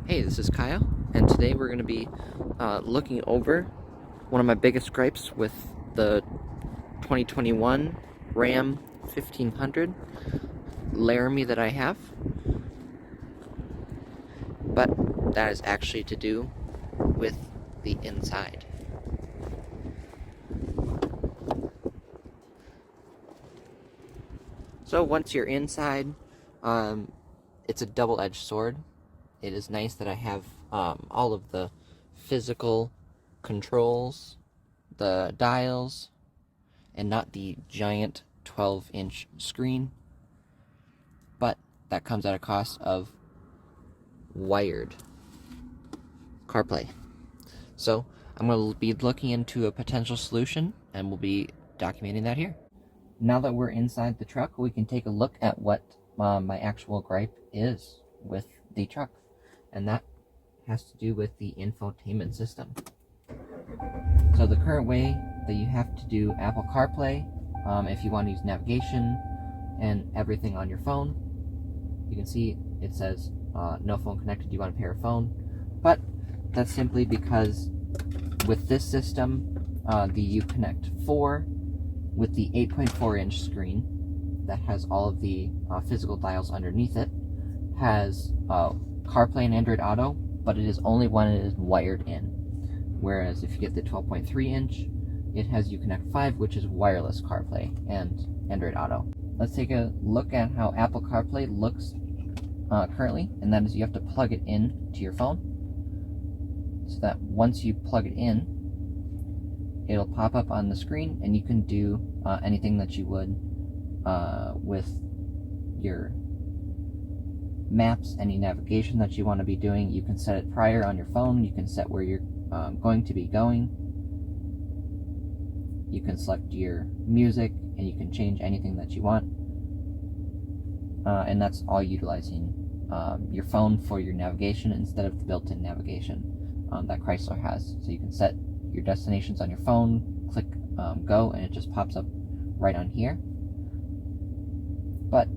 Hey, this is Kyle, and today we're going to be looking over one of my biggest gripes with the 2021 Ram 1500 Laramie that I have, but that is actually to do with the inside. So once you're inside, it's a double-edged sword. It is nice that I have all of the physical controls, the dials, and not the giant 12-inch screen. But that comes at a cost of wired CarPlay. So I'm going to be looking into a potential solution, and we'll be documenting that here. Now that we're inside the truck, we can take a look at what my actual gripe is with the truck. And that has to do with the infotainment system. So the current way that you have to do Apple CarPlay, if you want to use navigation and everything on your phone, you can see it says no phone connected, you want to pair a phone. But that's simply because with this system, the Uconnect 4 with the 8.4-inch screen that has all of the physical dials underneath it has CarPlay and Android Auto, but it is only when it is wired in. Whereas if you get the 12.3-inch, it has Uconnect 5, which is wireless CarPlay and Android Auto. Let's take a look at how Apple CarPlay looks currently, and that is you have to plug it in to your phone, so that once you plug it in, it'll pop up on the screen, and you can do anything that you would with your maps, any navigation that you want to be doing. You can set it prior on your phone. You can set where you're going to be going. You can select your music, and you can change anything that you want. And that's all utilizing your phone for your navigation instead of the built-in navigation that Chrysler has. So you can set your destinations on your phone, click go, and it just pops up right on here. But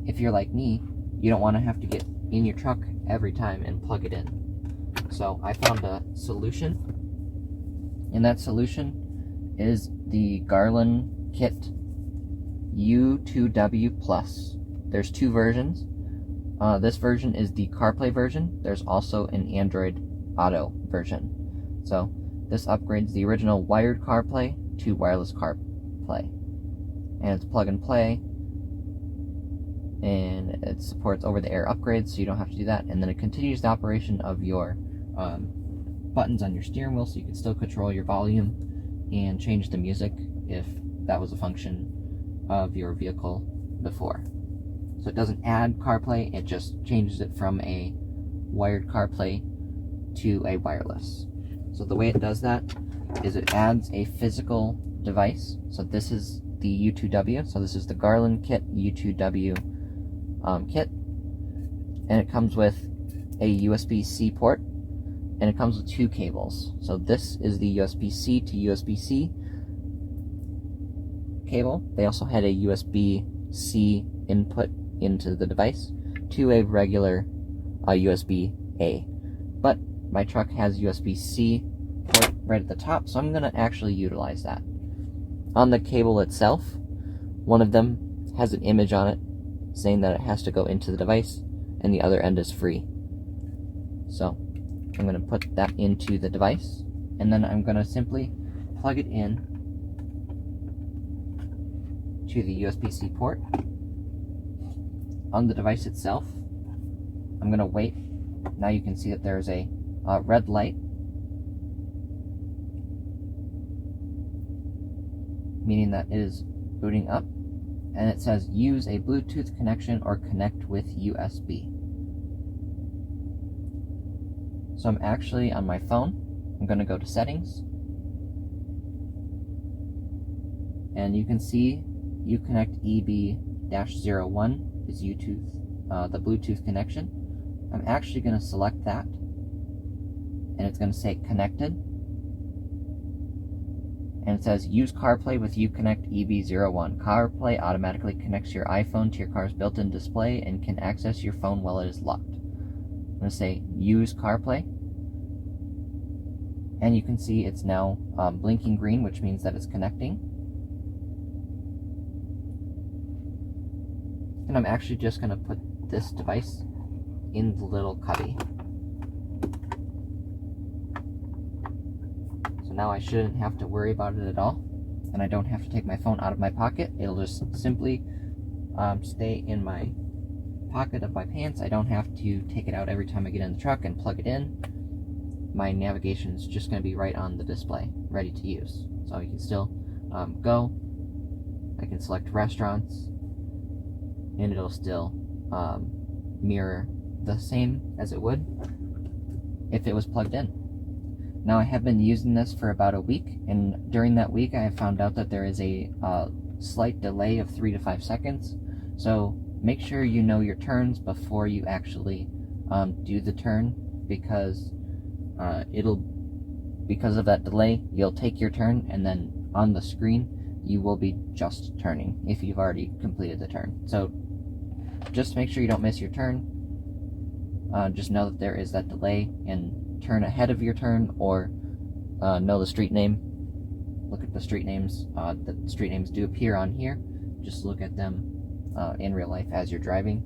if you're like me, you don't want to have to get in your truck every time and plug it in. So I found a solution, and that solution is the Garland Kit U2W Plus. There's two versions. This version is the CarPlay version. There's also an Android Auto version. So this upgrades the original wired CarPlay to wireless CarPlay. And it's plug and play, and it supports over-the-air upgrades, so you don't have to do that. And then it continues the operation of your buttons on your steering wheel, so you can still control your volume and change the music if that was a function of your vehicle before. So it doesn't add CarPlay, it just changes it from a wired CarPlay to a wireless. So the way it does that is it adds a physical device. So this is the U2W, so this is the Garland Kit U2W kit, and it comes with a USB-C port, and it comes with two cables. So this is the USB-C to USB-C cable. They also had a USB-C input into the device to a regular USB-A, but my truck has USB-C port right at the top, so I'm going to actually utilize that. On the cable itself, one of them has an image on it saying that it has to go into the device, and the other end is free. So I'm going to put that into the device, and then I'm going to simply plug it in to the USB-C port. On the device itself, I'm going to wait. Now you can see that there's a red light, meaning that it is booting up, and it says use a Bluetooth connection or connect with USB. So I'm actually on my phone. I'm going to go to settings, and you can see Uconnect EB-01 is the Bluetooth connection. I'm actually going to select that, and it's going to say connected, and it says use CarPlay with Uconnect EB-01. CarPlay automatically connects your iPhone to your car's built-in display and can access your phone while it is locked. going to say use CarPlay. And you can see it's now blinking green, which means that it's connecting. And I'm actually just going to put this device in the little cubby. So now I shouldn't have to worry about it at all. And I don't have to take my phone out of my pocket. It'll just simply stay in my pocket of my pants. I don't have to take it out every time I get in the truck and plug it in. My navigation is just going to be right on the display, ready to use. So you can still go. I can select restaurants, and it'll still mirror the same as it would if it was plugged in. Now, I have been using this for about a week, and during that week I have found out that there is a slight delay of 3 to 5 seconds. So make sure you know your turns before you actually do the turn, because because of that delay, you'll take your turn, and then on the screen you will be just turning if you've already completed the turn. So just make sure you don't miss your turn. Just know that there is that delay, and turn ahead of your turn, or know the street name. Look at the street names. The street names do appear on here. Just look at them in real life as you're driving.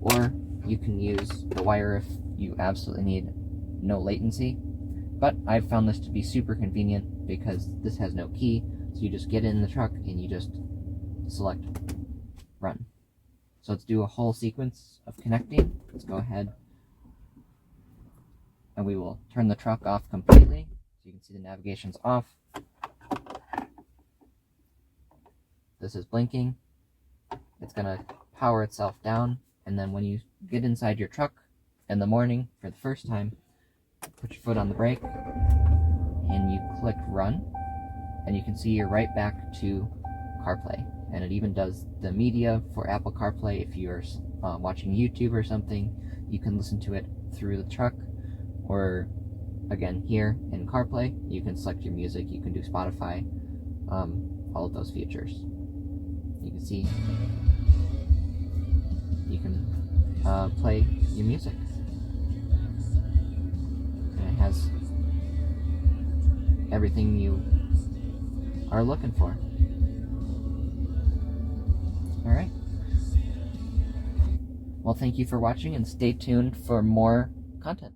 Or you can use the wire if you absolutely need no latency. But I've found this to be super convenient because this has no key. So you just get in the truck and you just select run. So let's do a whole sequence of connecting. Let's go ahead, and we will turn the truck off completely. So you can see the navigation's off. This is blinking. It's going to power itself down, and then when you get inside your truck in the morning for the first time, put your foot on the brake and you click run, and you can see you're right back to CarPlay. And it even does the media for Apple CarPlay. If you're watching YouTube or something, you can listen to it through the truck. Or again, here in CarPlay, you can select your music, you can do Spotify, all of those features. You can see you can play your music. And it has everything you are looking for. Alright. Well, thank you for watching, and stay tuned for more content.